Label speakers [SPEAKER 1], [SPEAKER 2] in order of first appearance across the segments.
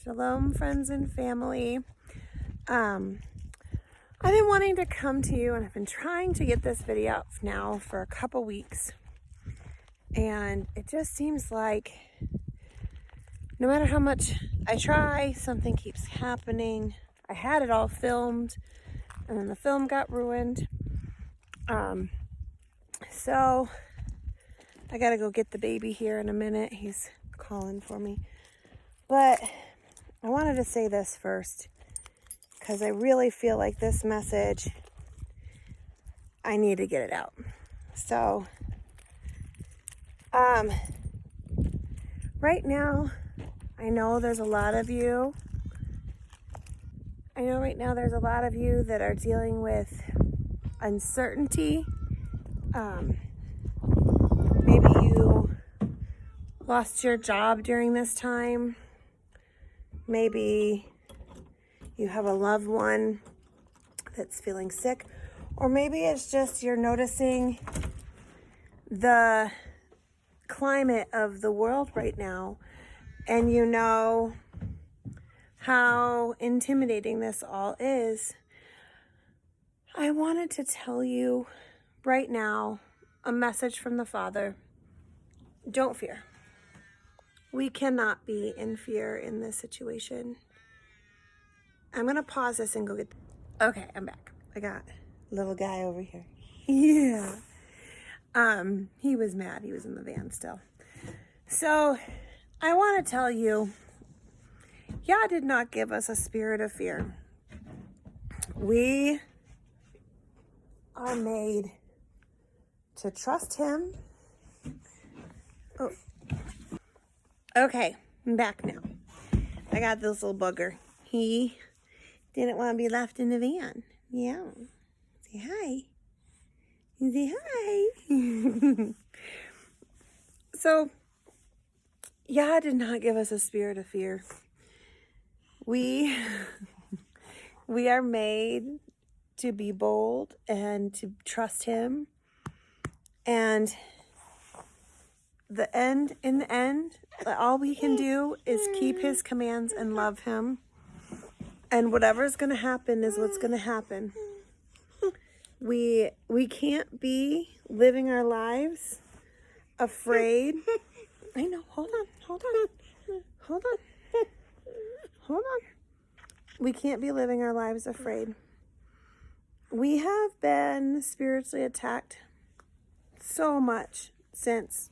[SPEAKER 1] Shalom, friends and family. I've been wanting to come to you, and I've been trying to get this video out now for a couple weeks, and it just seems like no matter how much I try, something keeps happening. I had it all filmed, and then the film got ruined. So I gotta go get the baby here in a minute. He's calling for me. But I wanted to say this first, because I really feel like this message, I need to get it out. So, right now, I know there's a lot of you. That are dealing with uncertainty. Maybe you lost your job during this time. Maybe you have a loved one that's feeling sick. Or maybe it's just you're noticing the climate of the world right now, and you know how intimidating this all is. I wanted to tell you right now a message from the Father. Don't fear. We cannot be in fear in this situation. I'm going to pause this and go get... Okay, I'm back. I got little guy over here. Yeah. He was mad. He was in the van still. So, I want to tell you, Yah did not give us a spirit of fear. We are made to trust Him. Oh. Okay, I'm back now. I got this little bugger. He didn't want to be left in the van. Yeah. Say hi. Say hi. So, Yah did not give us a spirit of fear. We are made to be bold and to trust Him. And in the end, all we can do is keep His commands and love Him. And whatever's going to happen is what's going to happen. We can't be living our lives afraid. I know. Hold on. We can't be living our lives afraid. We have been spiritually attacked so much since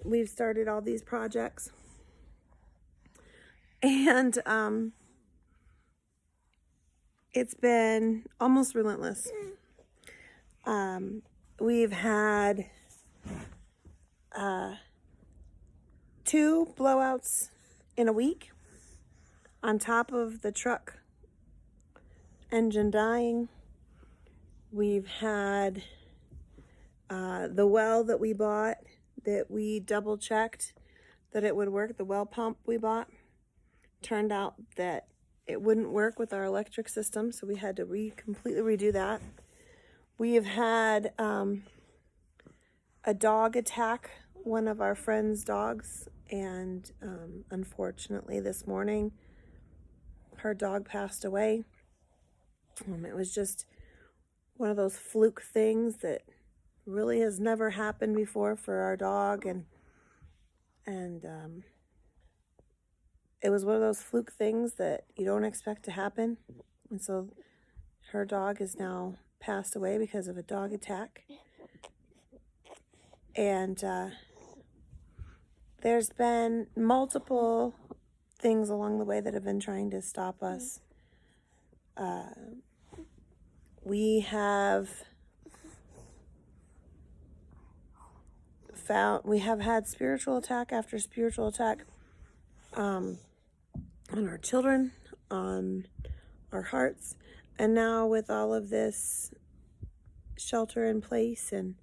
[SPEAKER 1] we've started all these projects. And it's been almost relentless. We've had 2 blowouts in a week, on top of the truck engine dying. We've had the well that we bought, that we double checked that it would work. The well pump we bought turned out that it wouldn't work with our electric system, so we had to completely redo that. We have had a dog attack one of our friend's dogs, and unfortunately this morning her dog passed away. It was just one of those fluke things that really has never happened before for our dog, and it was one of those fluke things that you don't expect to happen. And so her dog is now passed away because of a dog attack. And there's been multiple things along the way that have been trying to stop us. We have had spiritual attack after spiritual attack on our children, on our hearts, and now with all of this shelter in place and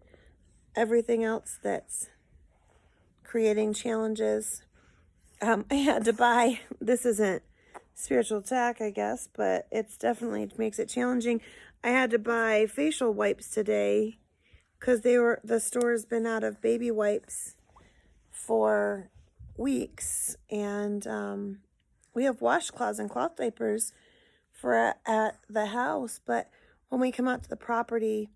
[SPEAKER 1] everything else that's creating challenges. I had to buy, this isn't spiritual attack, I guess, but it's definitely makes it challenging. I had to buy facial wipes today because the store's been out of baby wipes for weeks, and We have washcloths and cloth diapers for at the house, but when we come out to the property,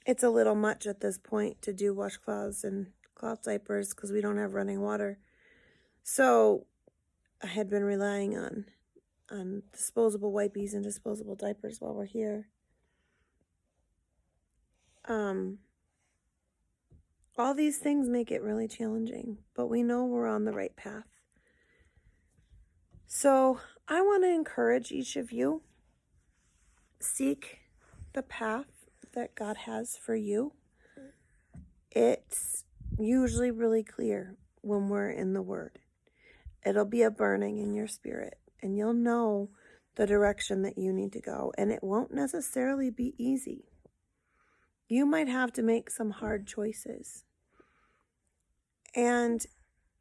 [SPEAKER 1] it's a little much at this point to do washcloths and cloth diapers because we don't have running water. So I had been relying on disposable wipes and disposable diapers while we're here. All these things make it really challenging, but we know we're on the right path. So I want to encourage each of you, seek the path that God has for you. It's usually really clear when we're in the Word. It'll be a burning in your spirit, and you'll know the direction that you need to go, and it won't necessarily be easy. You might have to make some hard choices. And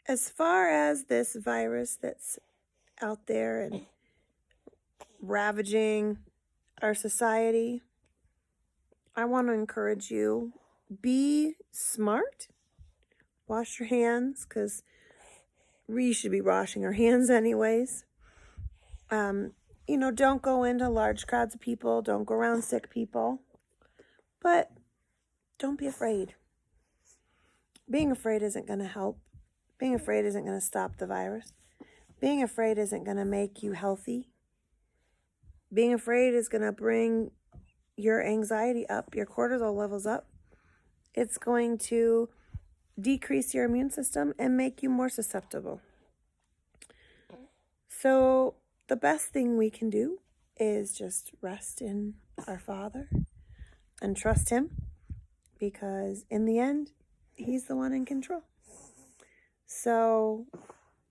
[SPEAKER 1] as far as this virus that's out there and ravaging our society, I want to encourage you, be smart. Wash your hands, because we should be washing our hands anyways. Don't go into large crowds of people. Don't go around sick people. But don't be afraid. Being afraid isn't going to help. Being afraid isn't going to stop the virus. Being afraid isn't going to make you healthy. Being afraid is going to bring your anxiety up, your cortisol levels up. It's going to decrease your immune system and make you more susceptible. So the best thing we can do is just rest in our Father and trust Him, because in the end, He's the one in control. So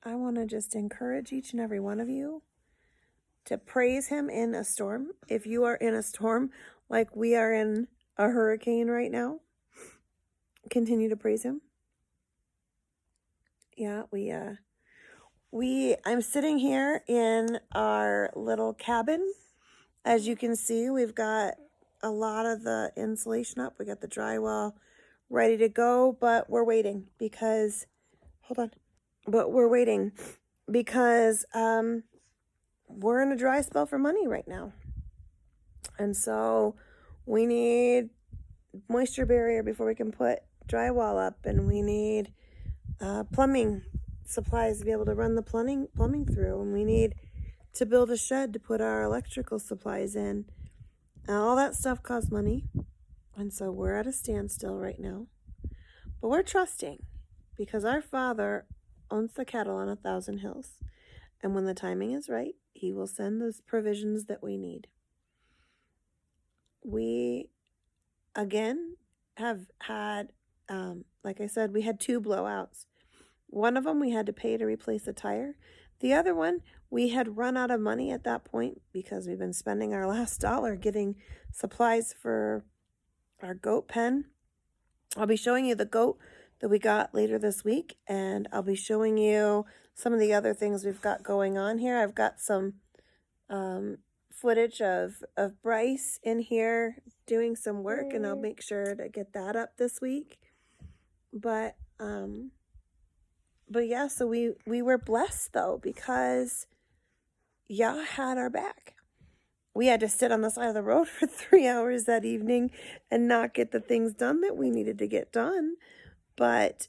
[SPEAKER 1] I want to just encourage each and every one of you to praise Him in a storm. If you are in a storm like we are in a hurricane right now, continue to praise Him. Yeah, I'm sitting here in our little cabin. As you can see, we've got a lot of the insulation up. We got the drywall ready to go, but we're waiting because, we're in a dry spell for money right now. And so we need moisture barrier before we can put drywall up, and we need plumbing supplies to be able to run the plumbing through, and we need to build a shed to put our electrical supplies in. And all that stuff costs money, and so we're at a standstill right now. But we're trusting, because our Father owns the cattle on 1,000 hills, and when the timing is right, He will send those provisions that we need. We, again, have had, like I said, we had 2 blowouts. One of them we had to pay to replace a tire. The other one, we had run out of money at that point because we've been spending our last dollar getting supplies for our goat pen. I'll be showing you the goat that we got later this week, and I'll be showing you some of the other things we've got going on here. I've got some footage of Bryce in here doing some work, and I'll make sure to get that up this week. But yeah, so we were blessed though, because Yah had our back. We had to sit on the side of the road for 3 hours that evening and not get the things done that we needed to get done. But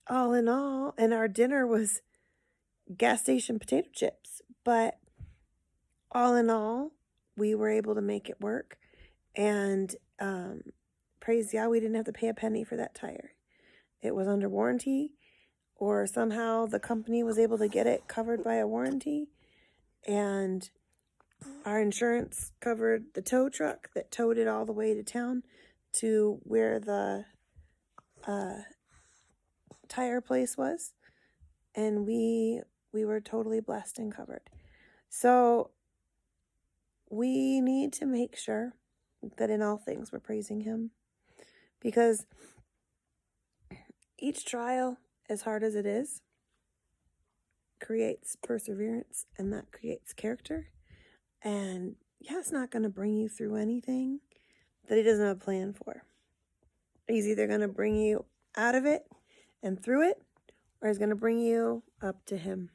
[SPEAKER 1] all in all, and our dinner was gas station potato chips. But all in all, we were able to make it work. And praise Yah, we didn't have to pay a penny for that tire. It was under warranty, or somehow the company was able to get it covered by a warranty. And our insurance covered the tow truck that towed it all the way to town to where the tire place was. And we were totally blessed and covered. So we need to make sure that in all things we're praising Him, because each trial, as hard as it is, creates perseverance, and that creates character. And yeah, it's not going to bring you through anything that He doesn't have a plan for. He's either going to bring you out of it and through it, or He's going to bring you up to Him.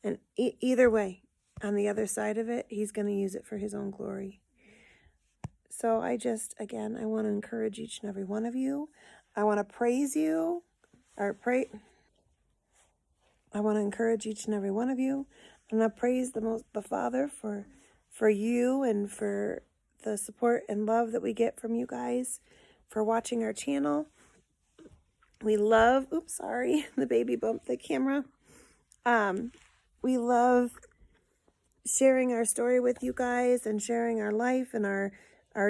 [SPEAKER 1] And either way, on the other side of it, he's going to use it for his own glory. So I want to encourage each and every one of you. I want to praise you, or I want to encourage each and every one of you. And I praise the Father for you and for the support and love that we get from you guys, for watching our channel. We love, the baby bumped the camera. We love sharing our story with you guys and sharing our life and our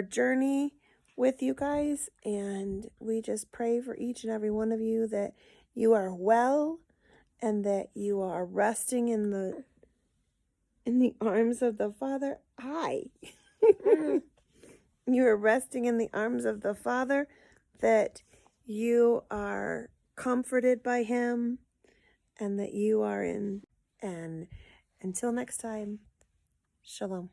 [SPEAKER 1] journey with you guys. And we just pray for each and every one of you that you are well and that you are resting in the arms of the Father. Hi. You are resting in the arms of the Father, that you are comforted by him, and that you are in. And until next time, shalom.